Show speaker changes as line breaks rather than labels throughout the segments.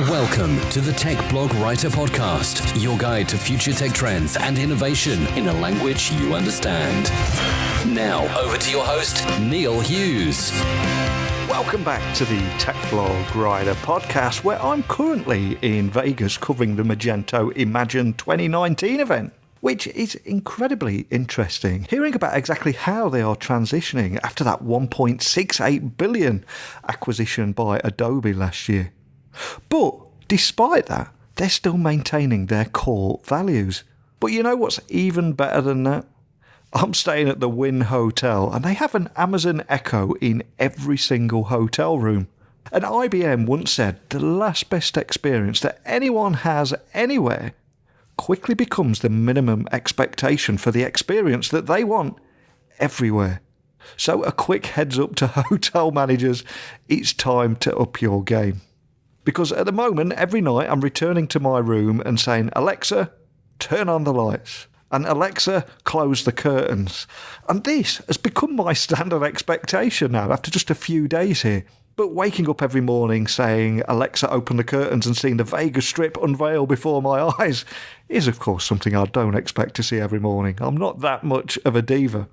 Welcome to the Tech Blog Writer Podcast, your guide to future tech trends and innovation in a language you understand. Now, over to your host, Neil Hughes.
Welcome back to the Tech Blog Writer Podcast, where I'm currently in Vegas covering the Magento Imagine 2019 event, which is incredibly interesting. Hearing about exactly how they are transitioning after that $1.68 billion acquisition by Adobe last year. But despite that, they're still maintaining their core values. But you know what's even better than that? I'm staying at the Wynn Hotel, and they have an Amazon Echo in every single hotel room. And IBM once said the last best experience that anyone has anywhere quickly becomes the minimum expectation for the experience that they want everywhere. So a quick heads up to hotel managers, it's time to up your game. Because at the moment, every night I'm returning to my room and saying, Alexa, turn on the lights. And Alexa, close the curtains. And this has become my standard expectation now after just a few days here. But waking up every morning saying, Alexa, open the curtains and seeing the Vegas Strip unveil before my eyes is, of course, something I don't expect to see every morning. I'm not that much of a diva.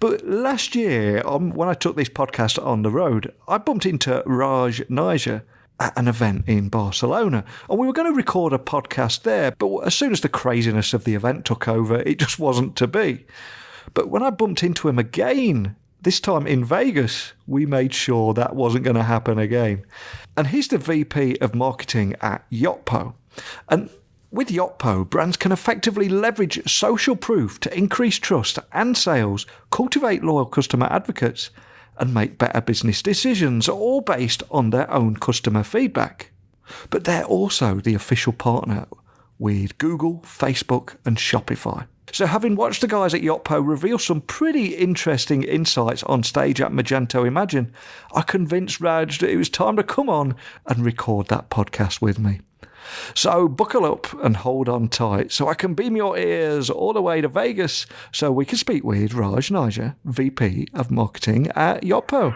But last year, when I took this podcast on the road, I bumped into Raj Nijjer at an event in Barcelona. And we were going to record a podcast there, but as soon as the craziness of the event took over, it just wasn't to be. But when I bumped into him again, this time in Vegas, we made sure that wasn't going to happen again. And he's the VP of Marketing at Yotpo. And with Yachtbo, brands can effectively leverage social proof to increase trust and sales, cultivate loyal customer advocates, and make better business decisions, all based on their own customer feedback. But they're also the official partner with Google, Facebook, and Shopify. So having watched the guys at Yotpo reveal some pretty interesting insights on stage at Magento Imagine, I convinced Raj that it was time to come on and record that podcast with me. So buckle up and hold on tight so I can beam your ears all the way to Vegas so we can speak with Raj Nijjer, VP of Marketing at Yotpo.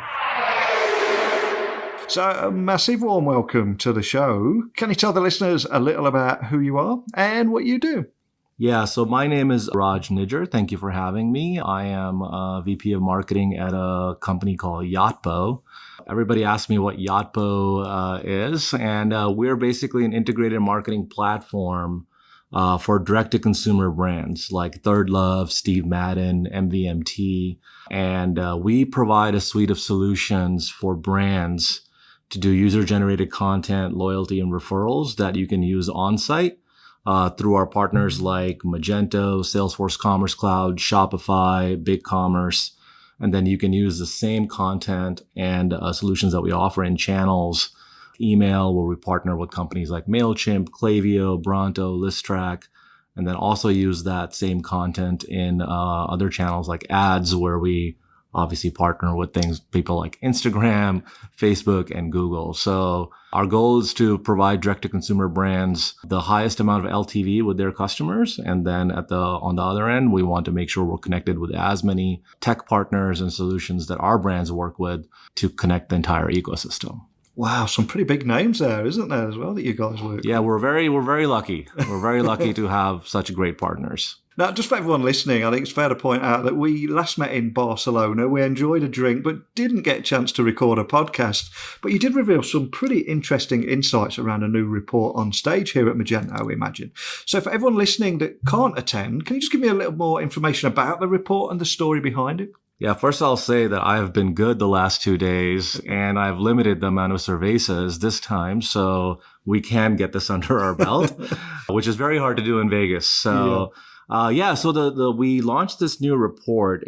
So a massive warm welcome to the show. Can you tell the listeners a little about who you are and what you do?
Yeah, so my name is Raj Nijjer. Thank you for having me. I am a VP of Marketing at a company called Yachtbo. Everybody asks me what Yachtbo is, and we're basically an integrated marketing platform for direct-to-consumer brands like Third Love, Steve Madden, MVMT, and we provide a suite of solutions for brands to do user-generated content, loyalty, and referrals that you can use on-site through our partners like Magento, Salesforce Commerce Cloud, Shopify, BigCommerce. And then you can use the same content and solutions that we offer in channels, email, where we partner with companies like MailChimp, Klaviyo, Bronto, ListTrack, and then also use that same content in other channels like ads, where we obviously partner with people like Instagram, Facebook, and Google. So our goal is to provide direct-to-consumer brands the highest amount of LTV with their customers. And then on the other end, we want to make sure we're connected with as many tech partners and solutions that our brands work with to connect the entire ecosystem.
Wow, some pretty big names there, isn't there, as well, that you guys work with?
Yeah, we're very lucky. We're very lucky to have such great partners.
Now, just for everyone listening, I think it's fair to point out that we last met in Barcelona. We enjoyed a drink, but didn't get a chance to record a podcast. But you did reveal some pretty interesting insights around a new report on stage here at Magento Imagine. So for everyone listening that can't attend, can you just give me a little more information about the report and the story behind it?
Yeah, first I'll say that I have been good the last 2 days, and I've limited the amount of cervezas this time, so we can get this under our belt, which is very hard to do in Vegas. So. Yeah. So we launched this new report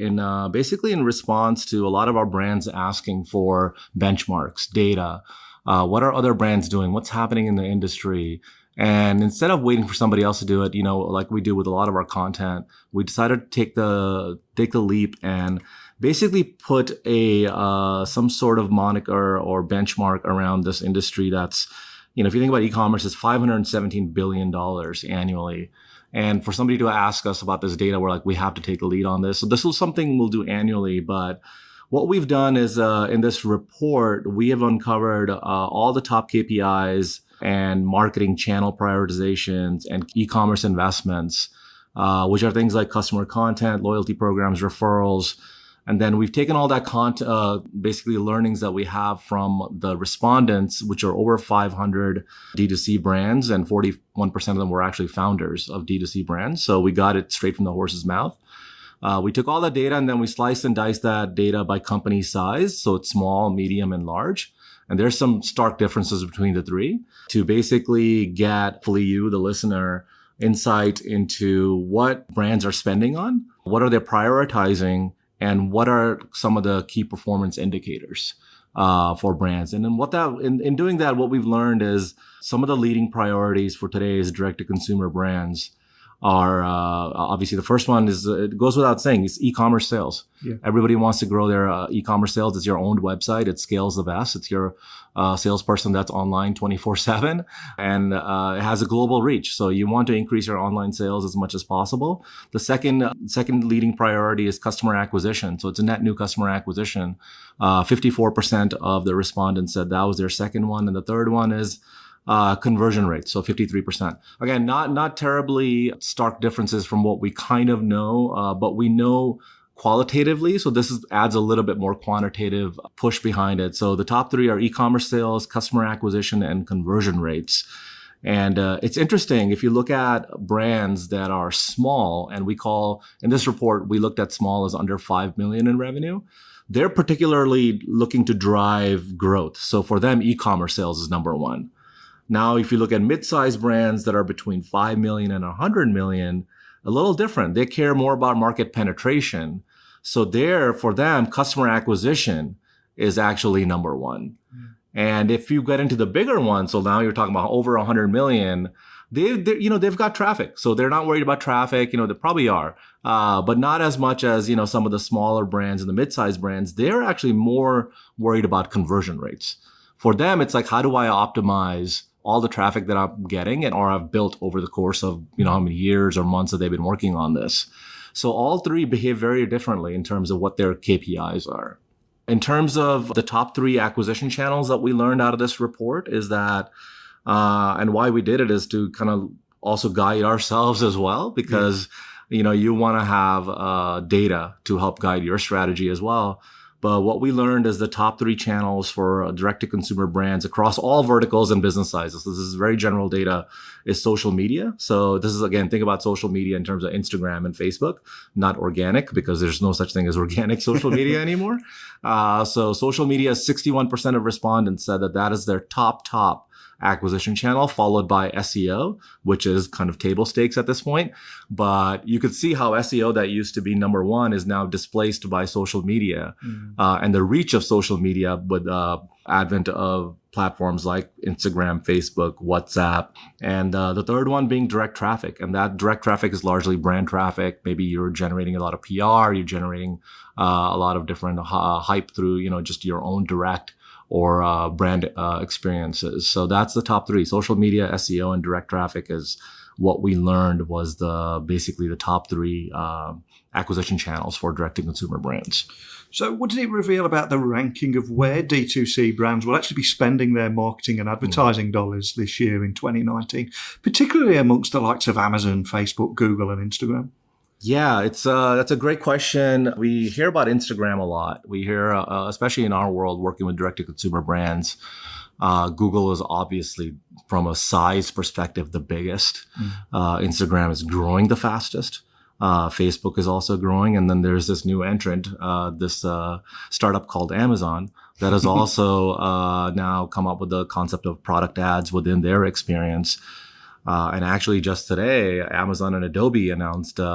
basically in response to a lot of our brands asking for benchmarks, data. What are other brands doing? What's happening in the industry? And instead of waiting for somebody else to do it, like we do with a lot of our content, we decided to take the leap and basically put some sort of moniker or benchmark around this industry that's, if you think about e-commerce, it's $517 billion annually. And for somebody to ask us about this data, we're like, we have to take the lead on this. So this is something we'll do annually. But what we've done is in this report, we have uncovered all the top KPIs and marketing channel prioritizations and e-commerce investments, which are things like customer content, loyalty programs, referrals. And then we've taken all that basically learnings that we have from the respondents, which are over 500 D2C brands, and 41% of them were actually founders of D2C brands. So we got it straight from the horse's mouth. We took all that data and then we sliced and diced that data by company size. So it's small, medium, and large. And there's some stark differences between the three to basically get, hopefully you, the listener, insight into what brands are spending on, what are they prioritizing, and what are some of the key performance indicators for brands. And then in doing that, what we've learned is some of the leading priorities for today's direct-to-consumer brands are obviously the first one is, it goes without saying, it's e-commerce sales. Yeah. Everybody wants to grow their e-commerce sales. It's your owned website. It scales the best. It's your salesperson that's online 24/7 and it has a global reach. So you want to increase your online sales as much as possible. The second leading priority is customer acquisition. So it's a net new customer acquisition. 54% of the respondents said that was their second one. And the third one is conversion rate, so 53%. Again, not terribly stark differences from what we kind of know, but we know qualitatively. So this adds a little bit more quantitative push behind it. So the top three are e-commerce sales, customer acquisition, and conversion rates. And it's interesting if you look at brands that are small, and in this report, we looked at small as under 5 million in revenue. They're particularly looking to drive growth. So for them, e-commerce sales is number one. Now, if you look at mid-sized brands that are between 5 million and 100 million, a little different. They care more about market penetration. So for them, customer acquisition is actually number one. Mm. And if you get into the bigger ones, so now you're talking about over 100 million, they've got traffic. So they're not worried about traffic. They probably are, but not as much as, some of the smaller brands and the mid-sized brands. They're actually more worried about conversion rates. For them, it's like, how do I optimize all the traffic that I'm getting or I've built over the course of, how many years or months that they've been working on this. So all three behave very differently in terms of what their KPIs are. In terms of the top three acquisition channels that we learned out of this report is that, and why we did it is to kind of also guide ourselves as well, because, you want to have data to help guide your strategy as well. But what we learned is the top three channels for direct-to-consumer brands across all verticals and business sizes. So this is very general data, is social media. So this is, again, think about social media in terms of Instagram and Facebook, not organic, because there's no such thing as organic social media anymore. So social media, 61% of respondents said that is their top acquisition channel, followed by SEO, which is kind of table stakes at this point. But you could see how SEO that used to be number one is now displaced by social media. And the reach of social media with advent of platforms like Instagram, Facebook, WhatsApp, and the third one being direct traffic. And that direct traffic is largely brand traffic. Maybe you're generating a lot of PR, you're generating a lot of different hype through, just your own direct or brand experiences. So that's the top three. Social media, SEO, and direct traffic is what we learned was basically the top three acquisition channels for direct-to-consumer brands.
So what did it reveal about the ranking of where D2C brands will actually be spending their marketing and advertising dollars this year in 2019, particularly amongst the likes of Amazon, Facebook, Google, and Instagram?
Yeah, that's a great question. We hear about Instagram a lot. We hear, especially in our world, working with direct-to-consumer brands, Google is obviously, from a size perspective, the biggest. Instagram is growing the fastest. Facebook is also growing. And then there's this new entrant, this startup called Amazon that has also now come up with the concept of product ads within their experience. And actually just today, Amazon and Adobe announced an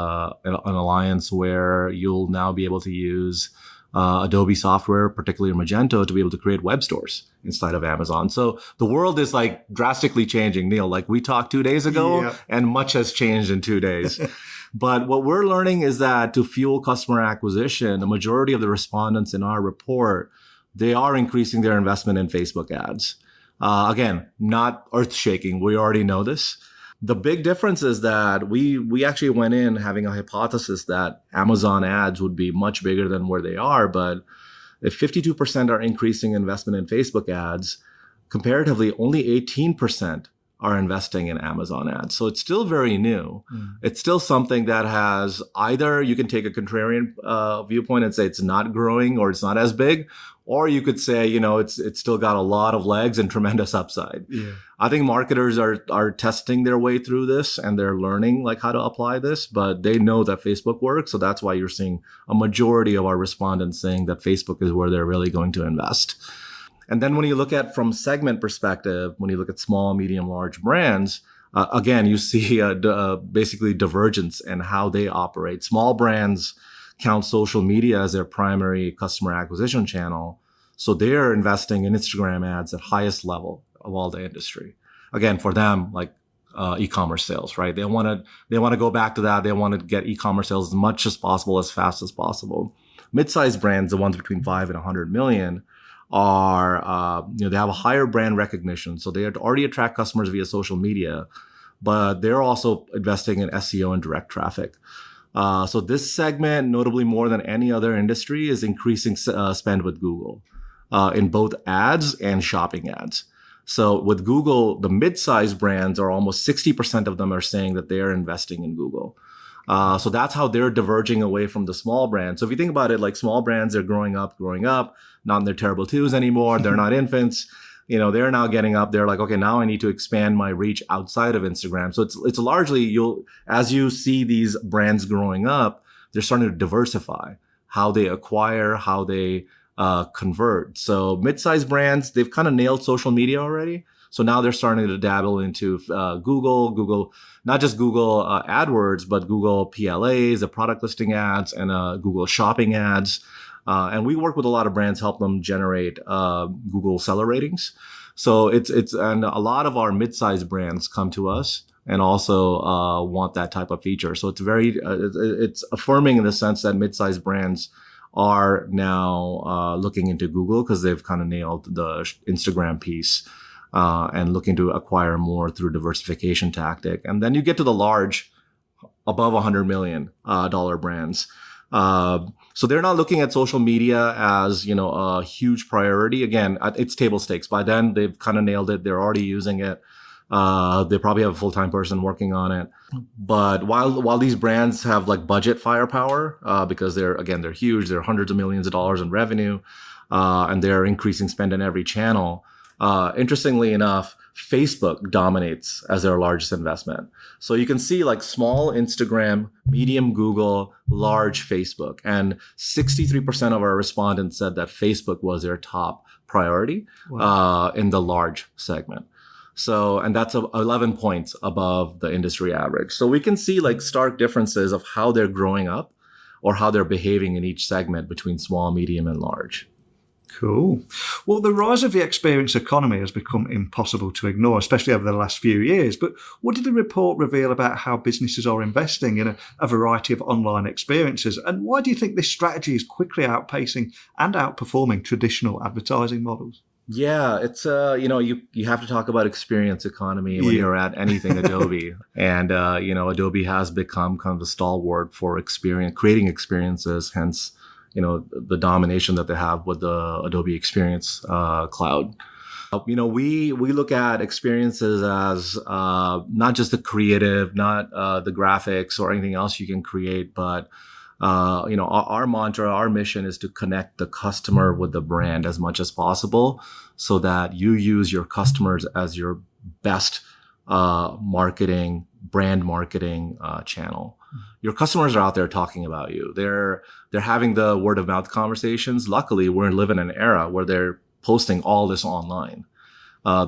alliance where you'll now be able to use Adobe software, particularly Magento, to be able to create web stores inside of Amazon. So the world is like drastically changing, Neil. Like we talked 2 days ago, and much has changed in 2 days. But what we're learning is that to fuel customer acquisition, the majority of the respondents in our report, they are increasing their investment in Facebook ads. Again, not earth-shaking. We already know this. The big difference is that we actually went in having a hypothesis that Amazon ads would be much bigger than where they are. But if 52% are increasing investment in Facebook ads, comparatively, only 18% are investing in Amazon ads. So it's still very new. It's still something that has either you can take a contrarian viewpoint and say it's not growing or it's not as big, or you could say, it's still got a lot of legs and tremendous upside. Yeah. I think marketers are testing their way through this and they're learning like how to apply this, but they know that Facebook works. So that's why you're seeing a majority of our respondents saying that Facebook is where they're really going to invest. And then when you look at from segment perspective, when you look at small, medium, large brands, again, you see basically divergence in how they operate. Small brands count social media as their primary customer acquisition channel. So they're investing in Instagram ads at highest level of all the industry. Again, for them, like e-commerce sales, right? They want to go back to that. They want to get e-commerce sales as much as possible, as fast as possible. Mid-sized brands, the ones between 5 and 100 million, are, they have a higher brand recognition. So they already attract customers via social media, but they're also investing in SEO and direct traffic. So this segment, notably more than any other industry, is increasing spend with Google in both ads and shopping ads. So with Google, the mid-sized brands are almost 60% of them are saying that they're investing in Google. So that's how they're diverging away from the small brands. So if you think about it, like small brands are growing up, not in their terrible twos anymore. They're not infants. They're now getting up. They're like, okay, now I need to expand my reach outside of Instagram. So it's largely as you see these brands growing up, they're starting to diversify how they acquire, how they convert. So mid-sized brands, they've kind of nailed social media already. So now they're starting to dabble into Google, not just Google AdWords, but Google PLAs, the product listing ads, and Google shopping ads. And we work with a lot of brands, help them generate Google seller ratings. So and a lot of our mid-sized brands come to us and also want that type of feature. So it's it's affirming in the sense that mid-sized brands are now looking into Google because they've kind of nailed the Instagram piece. And looking to acquire more through diversification tactic. And then you get to the large, above $100 million brands. So they're not looking at social media as, a huge priority. Again, it's table stakes. By then, they've kind of nailed it. They're already using it. They probably have a full-time person working on it. But while these brands have like budget firepower, because they're huge, they're hundreds of millions of dollars in revenue, and they're increasing spend in every channel. Interestingly enough, Facebook dominates as their largest investment. So you can see like small Instagram, medium Google, large Facebook. And 63% of our respondents said that Facebook was their top priority. Wow. In the large segment. So, and that's 11 points above the industry average. So we can see like stark differences of how they're growing up or how they're behaving in each segment between small, medium, and large.
Cool. Well, the rise of the experience economy has become impossible to ignore, especially over the last few years. But what did the report reveal about how businesses are investing in a variety of online experiences? And why do you think this strategy is quickly outpacing and outperforming traditional advertising models?
Yeah, it's you have to talk about experience economy when you're at anything Adobe, and Adobe has become kind of the stalwart for creating experiences. Hence, the domination that they have with the Adobe Experience Cloud. We look at experiences as not just the creative, not the graphics or anything else you can create, but our mantra, our mission is to connect the customer with the brand as much as possible so that you use your customers as your best brand marketing channel. Your customers are out there talking about you. They're having the word of mouth conversations. Luckily, we're living in an era where they're posting all this online.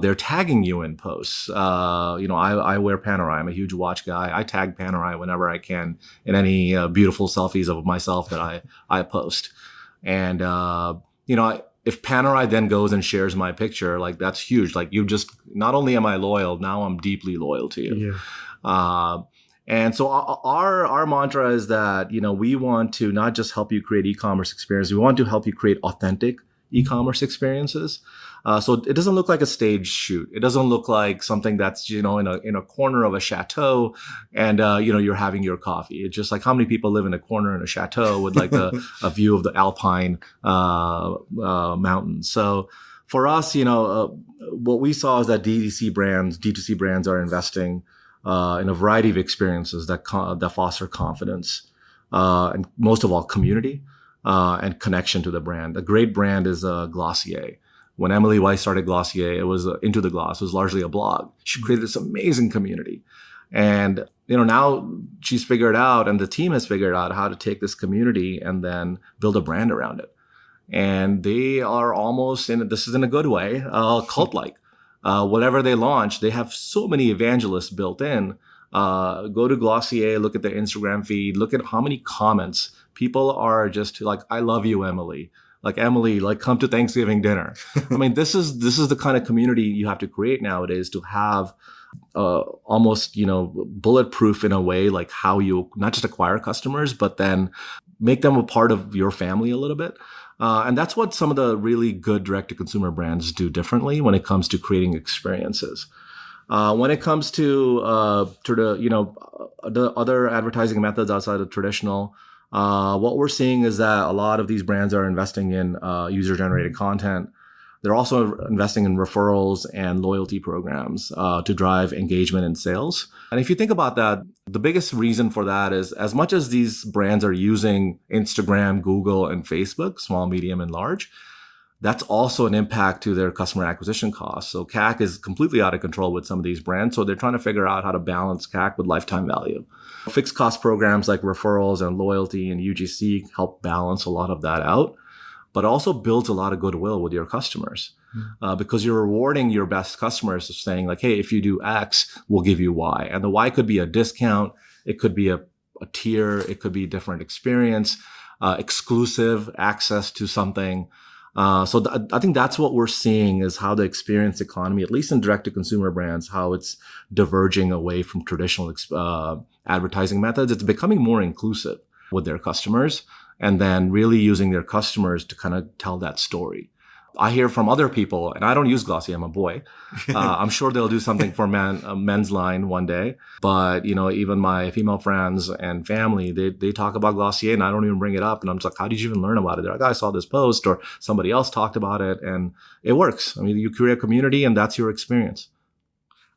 They're tagging you in posts. I wear Panerai. I'm a huge watch guy. I tag Panerai whenever I can in any beautiful selfies of myself that I post. And, if Panerai then goes and shares my picture, like that's huge. Like not only am I loyal, now I'm deeply loyal to you. Yeah. And so our mantra is that, we want to not just help you create e-commerce experience. We want to help you create authentic e-commerce experiences. So it doesn't look like a stage shoot. It doesn't look like something that's, in a corner of a chateau and, you're having your coffee. It's just like how many people live in a corner in a chateau with like a view of the Alpine mountains. So for us, what we saw is that D2C brands are investing in a variety of experiences that foster confidence, and most of all, community and connection to the brand. A great brand is Glossier. When Emily Weiss started Glossier, it was Into the Gloss. It was largely a blog. She created this amazing community. And, now she's figured out, and the team has figured out how to take this community and then build a brand around it. And they are almost, this is in a good way, cult-like. Whatever they launch, they have so many evangelists built in. Go to Glossier, look at their Instagram feed, look at how many comments. People are just like, I love you, Emily. Like, Emily, like, come to Thanksgiving dinner. I mean, this is the kind of community you have to create nowadays to have almost, bulletproof in a way, like how you not just acquire customers, but then make them a part of your family a little bit. And that's what some of the really good direct-to-consumer brands do differently when it comes to creating experiences. When it comes to the other advertising methods outside of traditional, what we're seeing is that a lot of these brands are investing in user-generated content. They're also investing in referrals and loyalty programs to drive engagement and sales. And if you think about that, the biggest reason for that is, as much as these brands are using Instagram, Google, and Facebook, small, medium, and large, that's also an impact to their customer acquisition costs. So CAC is completely out of control with some of these brands. So they're trying to figure out how to balance CAC with lifetime value. Fixed cost programs like referrals and loyalty and UGC help balance a lot of that out, but also builds a lot of goodwill with your customers because you're rewarding your best customers, saying like, hey, if you do X, we'll give you Y. And the Y could be a discount. It could be a tier. It could be a different experience, exclusive access to something. So I think that's what we're seeing is how the experience economy, at least in direct-to-consumer brands, how it's diverging away from traditional advertising methods. It's becoming more inclusive with their customers, and then really using their customers to kind of tell that story. I hear from other people, and I don't use Glossier, I'm a boy. I'm sure they'll do something for men's line one day. But, even my female friends and family, they talk about Glossier and I don't even bring it up. And I'm just like, how did you even learn about it? They're like, I saw this post or somebody else talked about it, and it works. I mean, you create a community and that's your experience.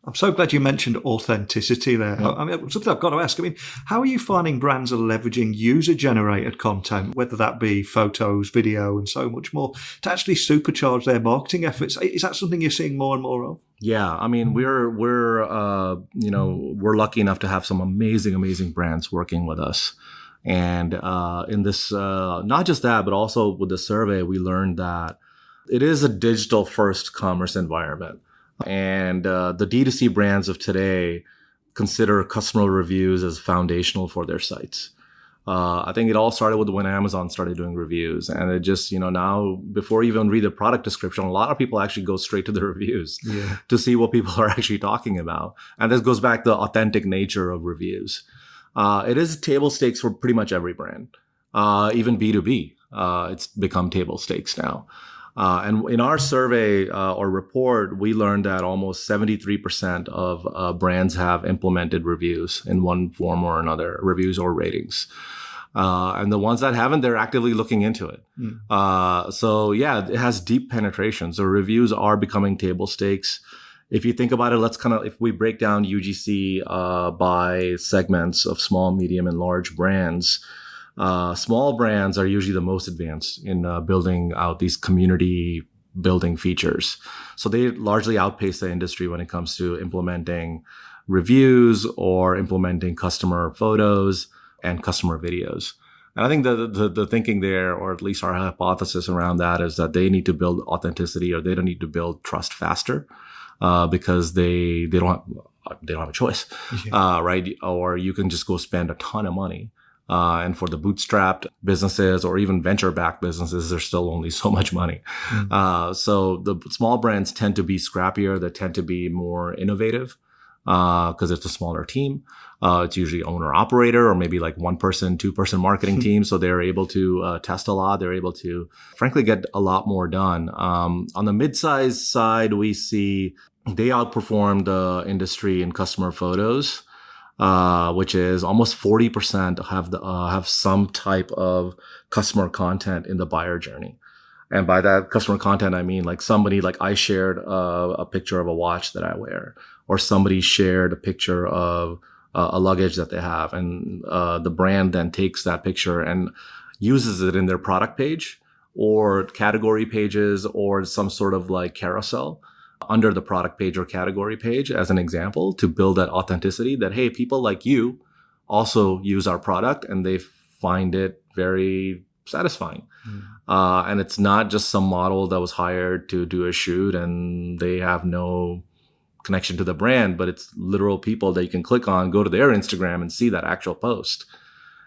I'm so glad you mentioned authenticity there. Yeah. I mean, something I've got to ask. I mean, how are you finding brands are leveraging user-generated content, whether that be photos, video, and so much more, to actually supercharge their marketing efforts? Is that something you're seeing more and more of?
Yeah, I mean, we're lucky enough to have some amazing brands working with us, and in this, not just that, but also with the survey, we learned that it is a digital-first commerce environment. And the D2C brands of today consider customer reviews as foundational for their sites. I think it all started with when Amazon started doing reviews. And it just, now before you even read the product description, a lot of people actually go straight to the reviews to see what people are actually talking about. And this goes back to the authentic nature of reviews. It is table stakes for pretty much every brand, even B2B. It's become table stakes now. And in our survey or report, we learned that almost 73% of brands have implemented reviews in one form or another, reviews or ratings. And the ones that haven't, they're actively looking into it. So yeah, it has deep penetration. So reviews are becoming table stakes. If you think about it, if we break down UGC by segments of small, medium, and large brands, small brands are usually the most advanced in building out these community building features. So they largely outpace the industry when it comes to implementing reviews or implementing customer photos and customer videos. And I think the thinking there, or at least our hypothesis around that, is that they need to build authenticity, or they don't need to build trust faster because they don't have a choice, right? Or you can just go spend a ton of money. And for the bootstrapped businesses or even venture-backed businesses, there's still only so much money. So the small brands tend to be scrappier. They tend to be more innovative because it's a smaller team. It's usually owner-operator or maybe like one-person, two-person marketing team. So they're able to test a lot. They're able to, frankly, get a lot more done. On the mid-size side, we see they outperform the industry in customer photos. Which is almost 40% have some type of customer content in the buyer journey. And by that customer content, I mean like somebody, like I shared a picture of a watch that I wear, or somebody shared a picture of a luggage that they have. And the brand then takes that picture and uses it in their product page or category pages or some sort of like carousel under the product page or category page as an example to build that authenticity that, hey, people like you also use our product and they find it very satisfying. And it's not just some model that was hired to do a shoot and they have no connection to the brand, but it's literal people that you can click on, go to their Instagram and see that actual post.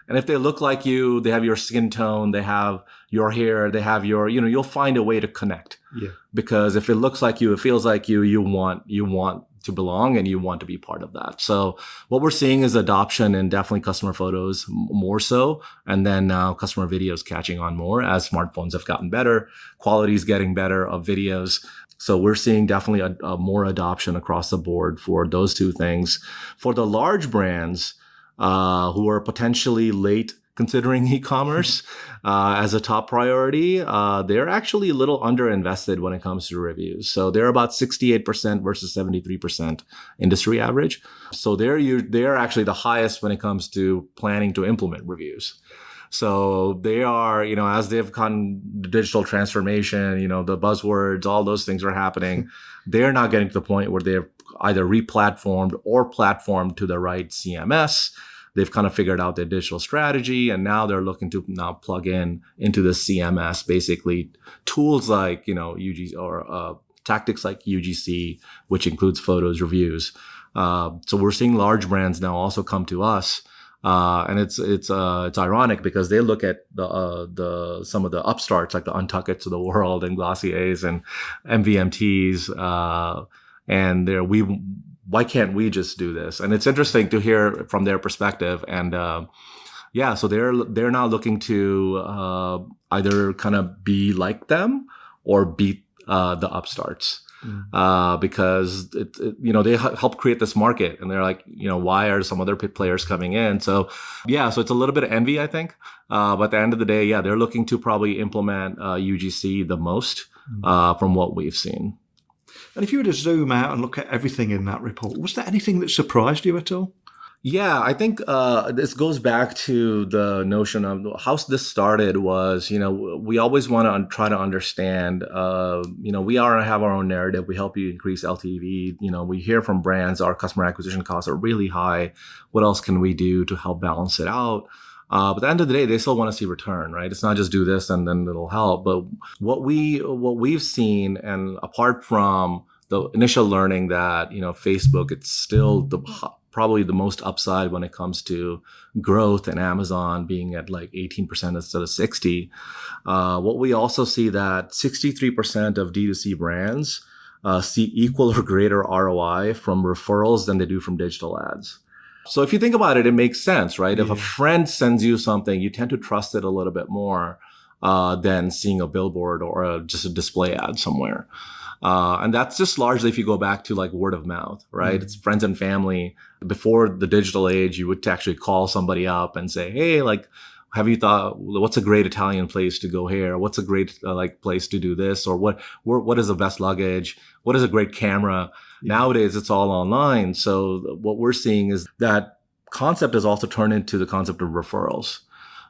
And if they look like you, they have your skin tone, they have your hair, they have your, you'll find a way to connect.
Yeah.
Because if it looks like you, it feels like you want to belong and you want to be part of that. So what we're seeing is adoption and definitely customer photos more so. And then now customer videos catching on more as smartphones have gotten better. Quality is getting better of videos. So we're seeing definitely a more adoption across the board for those two things. For the large brands, who are potentially late considering e-commerce as a top priority, they're actually a little underinvested when it comes to reviews. So they're about 68% versus 73% industry average. So they're actually the highest when it comes to planning to implement reviews. So they are, as they've gone digital transformation, the buzzwords, all those things are happening. They're not getting to the point where they're either re-platformed or platformed to the right CMS. They've kind of figured out their digital strategy, and now they're looking to now plug into the CMS, basically tools like, UGC or tactics like UGC, which includes photos, reviews. So we're seeing large brands now also come to us. And it's ironic because they look at some of the upstarts like the Untuckits of the world and Glossier's and MVMTs, and why can't we just do this? And it's interesting to hear from their perspective. And so they're now looking to either kind of be like them or beat the upstarts. Because they help create this market, and they're like, why are some other players coming in? So it's a little bit of envy, I think. But at the end of the day, they're looking to probably implement UGC the most from what we've seen.
And if you were to zoom out and look at everything in that report, was there anything that surprised you at all?
Yeah, I think this goes back to the notion of how this started was, we always want to try to understand, we have our own narrative. We help you increase LTV. We hear from brands, our customer acquisition costs are really high. What else can we do to help balance it out? But at the end of the day, they still want to see return, right? It's not just do this and then it'll help. But what we've seen, and apart from the initial learning that, Facebook, it's still probably the most upside when it comes to growth, and Amazon being at like 18% instead of 60. What we also see that 63% of D2C brands see equal or greater ROI from referrals than they do from digital ads. So if you think about it, it makes sense, right? Yeah. If a friend sends you something, you tend to trust it a little bit more than seeing a billboard or just a display ad somewhere. And that's just largely if you go back to like word of mouth, right? It's friends and family. Before the digital age, you would actually call somebody up and say, hey, like, have you thought, what's a great Italian place to go here? What's a great place to do this? Or what is the best luggage? What is a great camera? Yeah. Nowadays, it's all online. So what we're seeing is that concept has also turned into the concept of referrals.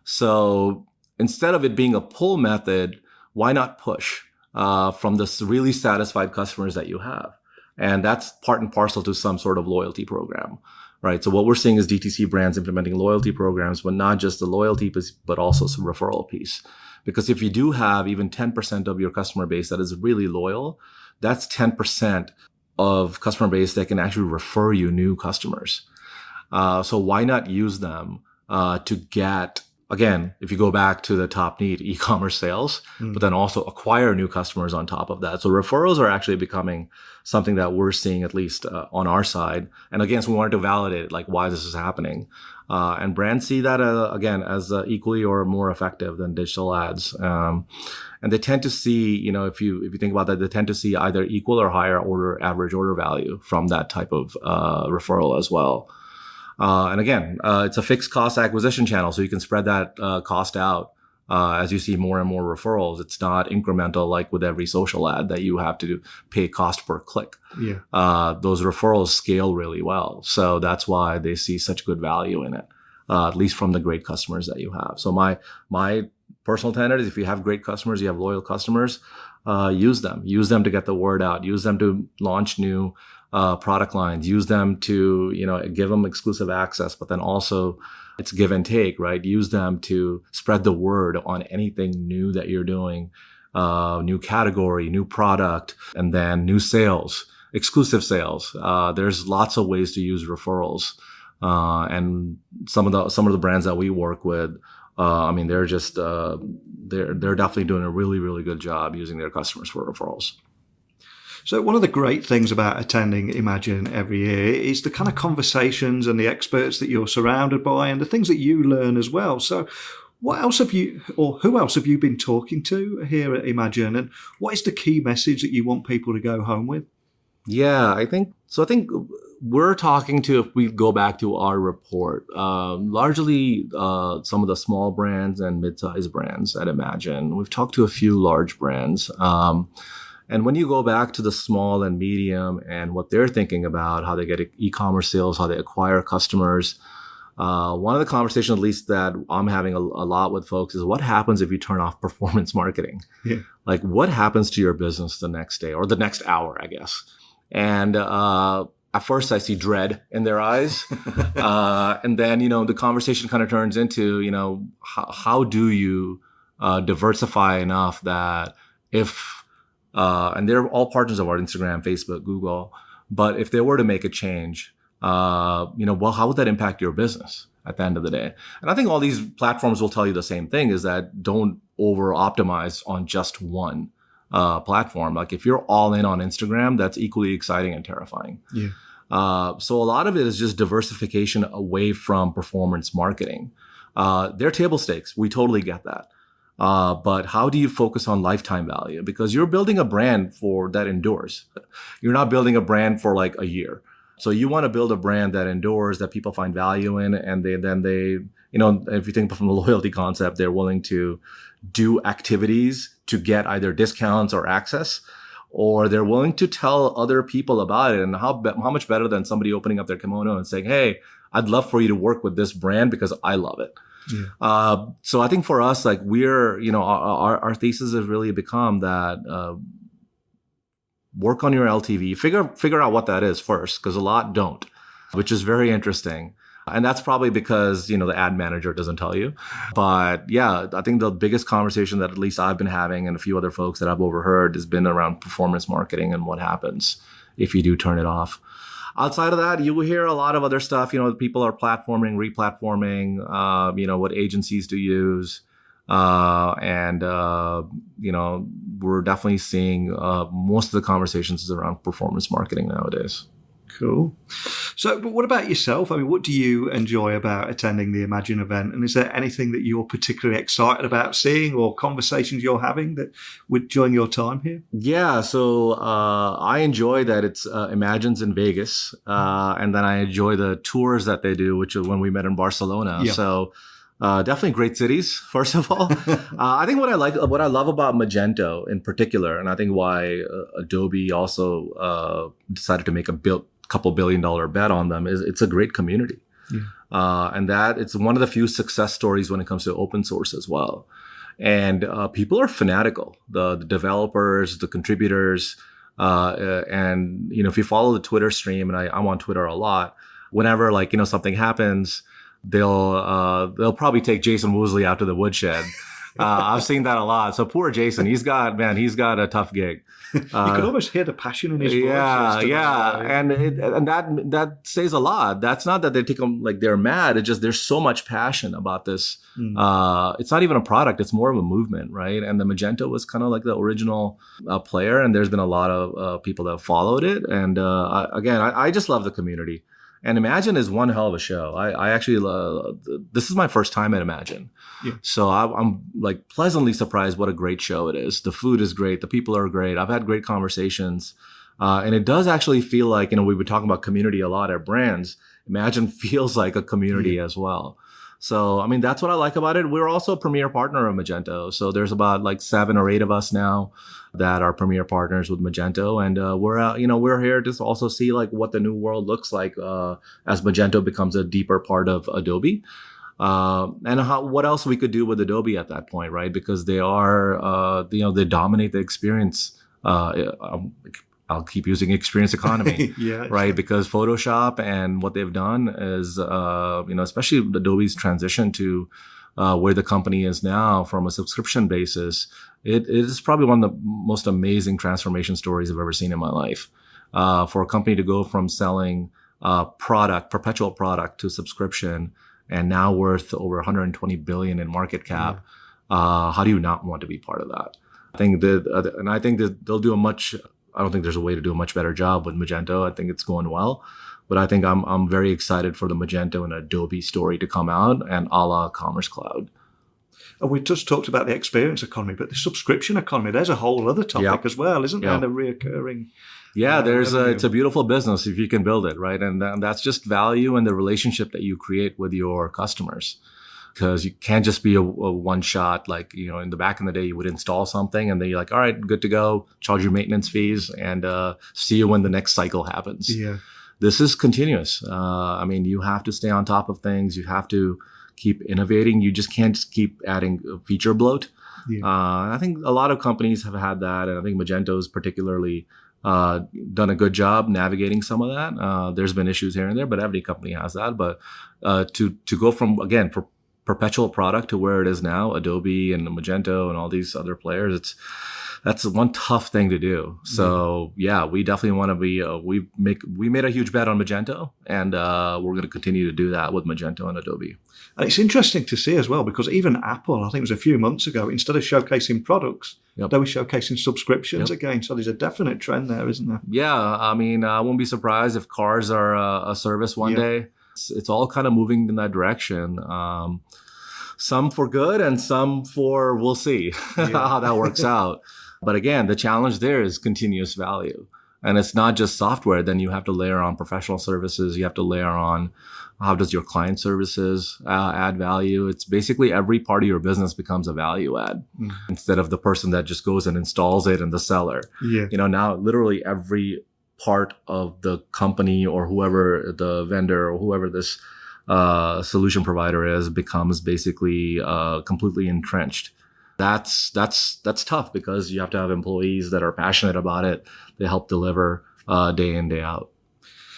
So instead of it being a pull method, why not push from the really satisfied customers that you have? And that's part and parcel to some sort of loyalty program. Right. So what we're seeing is DTC brands implementing loyalty programs, but not just the loyalty piece, but also some referral piece. Because if you do have even 10% of your customer base that is really loyal, that's 10% of customer base that can actually refer you new customers. So why not use them to get, again, if you go back to the top need, e-commerce sales, but then also acquire new customers on top of that. So referrals are actually becoming something that we're seeing, at least on our side. And again, so we wanted to validate like why this is happening. And brands see that, again, as equally or more effective than digital ads. And they tend to see, if you think about that, they tend to see either equal or higher average order value from that type of referral as well. And again, it's a fixed cost acquisition channel, so you can spread that cost out as you see more and more referrals, it's not incremental like with every social ad that you have to pay cost per click.
Yeah.
Those referrals scale really well. So that's why they see such good value in it, at least from the great customers that you have. So my personal tenet is if you have great customers, you have loyal customers, use them. Use them to get the word out. Use them to launch new product lines. Use them to, give them exclusive access, but then also it's give and take, right? Use them to spread the word on anything new that you're doing, new category, new product, and then new sales, exclusive sales. There's lots of ways to use referrals. And some of the brands that we work with, they're just, they're definitely doing a really, really good job using their customers for referrals.
So one of the great things about attending Imagine every year is the kind of conversations and the experts that you're surrounded by and the things that you learn as well. So who else have you been talking to here at Imagine, and what is the key message that you want people to go home with?
Yeah, I think we're talking to, if we go back to our report, largely some of the small brands and mid-sized brands at Imagine. We've talked to a few large brands. And when you go back to the small and medium and what they're thinking about, how they get e-commerce sales, how they acquire customers, one of the conversations, at least that I'm having a lot with folks, is what happens if you turn off performance marketing? Yeah. Like, what happens to your business the next day or the next hour, I guess? And at first I see dread in their eyes. And then, the conversation kind of turns into, how do you diversify enough that if and they're all partners of our Instagram, Facebook, Google. But if they were to make a change, how would that impact your business at the end of the day? And I think all these platforms will tell you the same thing, is that don't over optimize on just one platform. Like if you're all in on Instagram, that's equally exciting and terrifying. Yeah. So a lot of it is just diversification away from performance marketing. They're table stakes. We totally get that. But how do you focus on lifetime value? Because you're building a brand that endures. You're not building a brand for like a year. So you want to build a brand that endures, that people find value in, and they, if you think from the loyalty concept, they're willing to do activities to get either discounts or access, or they're willing to tell other people about it. And how much better than somebody opening up their kimono and saying, "Hey, I'd love for you to work with this brand because I love it." Yeah. So I think for us, like we're, our thesis has really become that work on your LTV, figure out what that is first, because a lot don't, which is very interesting. And that's probably because, the ad manager doesn't tell you. But yeah, I think the biggest conversation that at least I've been having and a few other folks that I've overheard has been around performance marketing and what happens if you do turn it off. Outside of that, you will hear a lot of other stuff. People are platforming, replatforming, what agencies to use. And we're definitely seeing most of the conversations is around performance marketing nowadays.
Cool. So, but what about yourself? I mean, what do you enjoy about attending the Imagine event? And is there anything that you're particularly excited about seeing or conversations you're having during your time here?
Yeah. So I enjoy that it's Imagine's in Vegas. And then I enjoy the tours that they do, which is when we met in Barcelona. Yeah. So definitely great cities, first of all. I think what I love about Magento in particular, and I think why Adobe also decided to make a couple $1 billion bet on them, is it's a great community. Yeah. And that it's one of the few success stories when it comes to open source as well. And people are fanatical, the developers, the contributors. And, if you follow the Twitter stream, and I'm on Twitter a lot, whenever something happens, they'll probably take Jason Woosley out to the woodshed. I've seen that a lot. So poor Jason, he's got a tough gig.
You could almost hear the passion in his voice.
Yeah. And that says a lot. That's not that they take them like they're mad. It's just there's so much passion about this. It's not even a product. It's more of a movement, right? And the Magento was kind of like the original player. And there's been a lot of people that have followed it. And I just love the community. And Imagine is one hell of a show. I actually, this is my first time at Imagine. Yeah. So I'm like pleasantly surprised what a great show it is. The food is great. The people are great. I've had great conversations. And it does actually feel like, we've been talking about community a lot at brands. Imagine feels like a community as well. So, I mean, that's what I like about it. We're also a premier partner of Magento. So there's about like 7 or 8 of us now that are premier partners with Magento. And we're here to also see like what the new world looks like as Magento becomes a deeper part of Adobe. What else we could do with Adobe at that point, right? Because they are, they dominate the experience. I'll keep using experience economy,
Yeah,
right? Because Photoshop and what they've done is, especially Adobe's transition to where the company is now from a subscription basis, it is probably one of the most amazing transformation stories I've ever seen in my life. For a company to go from selling perpetual product to subscription, and now worth over 120 billion in market cap, how do you not want to be part of that? I think that they'll do I don't think there's a way to do a much better job with Magento. I think it's going well, but I think I'm very excited for the Magento and Adobe story to come out and a la Commerce Cloud.
And we just talked about the experience economy, but the subscription economy, there's a whole other topic as well, isn't there? The reoccurring.
Yeah, it's a beautiful business if you can build it, right? And that's just value and the relationship that you create with your customers. Because you can't just be a one shot, like, in the back in the day, you would install something and then you're like, all right, good to go, charge your maintenance fees and see you when the next cycle happens.
Yeah.
This is continuous. You have to stay on top of things. You have to keep innovating. You just can't just keep adding feature bloat. Yeah. I think a lot of companies have had that. And I think Magento's particularly done a good job navigating some of that. There's been issues here and there, but every company has that. But to go from, again, for perpetual product to where it is now, Adobe and Magento and all these other players, that's one tough thing to do. So we definitely want to be, we made a huge bet on Magento, and we're going to continue to do that with Magento and Adobe.
And it's interesting to see as well, because even Apple, I think it was a few months ago, instead of showcasing products, they were showcasing subscriptions again. So there's a definite trend there, isn't there?
Yeah. I won't be surprised if cars are a service one day. It's all kind of moving in that direction. Some for good and some for we'll see how that works out. But again, the challenge there is continuous value. And it's not just software. Then you have to layer on professional services. You have to layer on how does your client services add value. It's basically every part of your business becomes a value add instead of the person that just goes and installs it and the seller. Yeah. Now literally every part of the company or whoever the vendor or whoever this solution provider is becomes basically completely entrenched. That's tough because you have to have employees that are passionate about it. They help deliver day in, day out.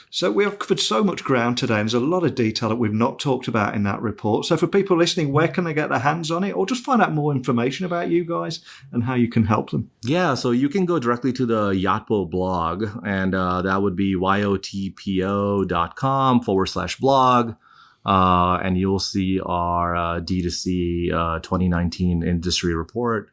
So we have covered so much ground today, and there's a lot of detail that we've not talked about in that report. So for people listening, where can they get their hands on it, or just find out more information about you guys and how you can help them?
Yeah, so you can go directly to the Yachtbo blog, and that would be yotpo.com/blog. And you'll see our D2C 2019 industry report.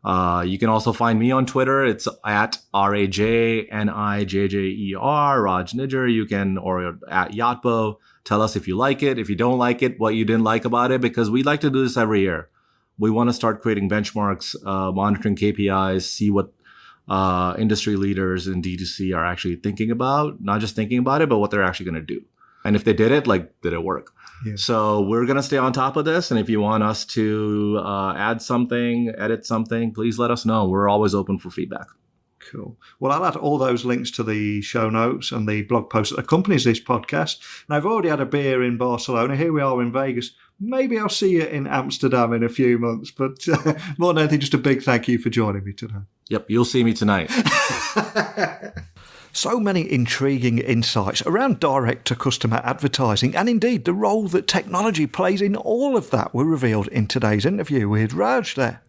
You can also find me on Twitter. It's at RAJNIJJER, Raj Nijjer. Or at Yachtbo. Tell us if you like it, if you don't like it, what you didn't like about it, because we like to do this every year. We want to start creating benchmarks, monitoring KPIs, see what industry leaders in D2C are actually thinking about, not just thinking about it, but what they're actually going to do. And if they did it, did it work? Yeah. So we're going to stay on top of this. And if you want us to add something, edit something, please let us know. We're always open for feedback.
Cool. Well, I'll add all those links to the show notes and the blog post that accompanies this podcast. And I've already had a beer in Barcelona. Here we are in Vegas. Maybe I'll see you in Amsterdam in a few months. But more than anything, just a big thank you for joining me today.
Yep, you'll see me tonight.
So many intriguing insights around direct-to-customer advertising, and indeed the role that technology plays in all of that were revealed in today's interview with Raj there.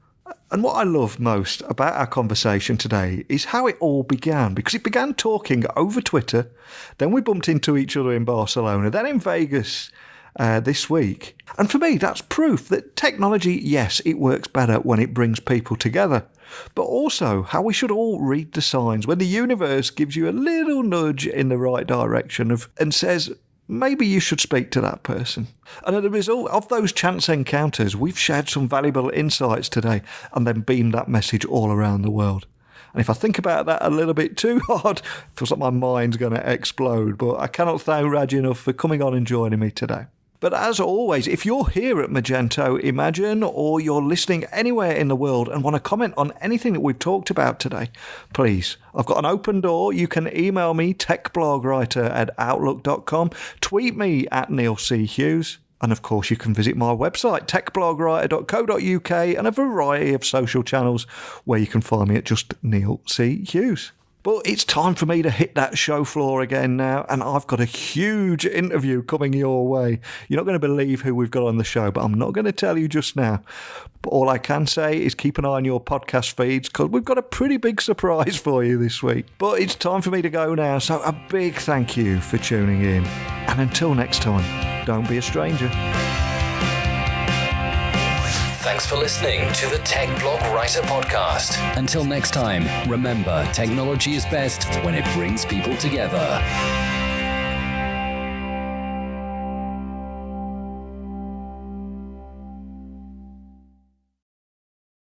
And what I love most about our conversation today is how it all began, because it began talking over Twitter, then we bumped into each other in Barcelona, then in Vegas this week. And for me, that's proof that technology, yes, it works better when it brings people together, but also how we should all read the signs when the universe gives you a little nudge in the right direction and says, maybe you should speak to that person. And as a result of those chance encounters, we've shared some valuable insights today and then beamed that message all around the world. And if I think about that a little bit too hard, it feels like my mind's going to explode. But I cannot thank Raj enough for coming on and joining me today. But as always, if you're here at Magento Imagine or you're listening anywhere in the world and want to comment on anything that we've talked about today, please, I've got an open door. You can email me, techblogwriter@outlook.com, tweet me at Neil C. Hughes, and of course you can visit my website, techblogwriter.co.uk, and a variety of social channels where you can find me at just Neil C. Hughes. But it's time for me to hit that show floor again now, and I've got a huge interview coming your way. You're not going to believe who we've got on the show, but I'm not going to tell you just now. But all I can say is keep an eye on your podcast feeds, because we've got a pretty big surprise for you this week. But it's time for me to go now, so a big thank you for tuning in. And until next time, don't be a stranger.
Thanks for listening to the Tech Blog Writer Podcast. Until next time, remember, technology is best when it brings people together.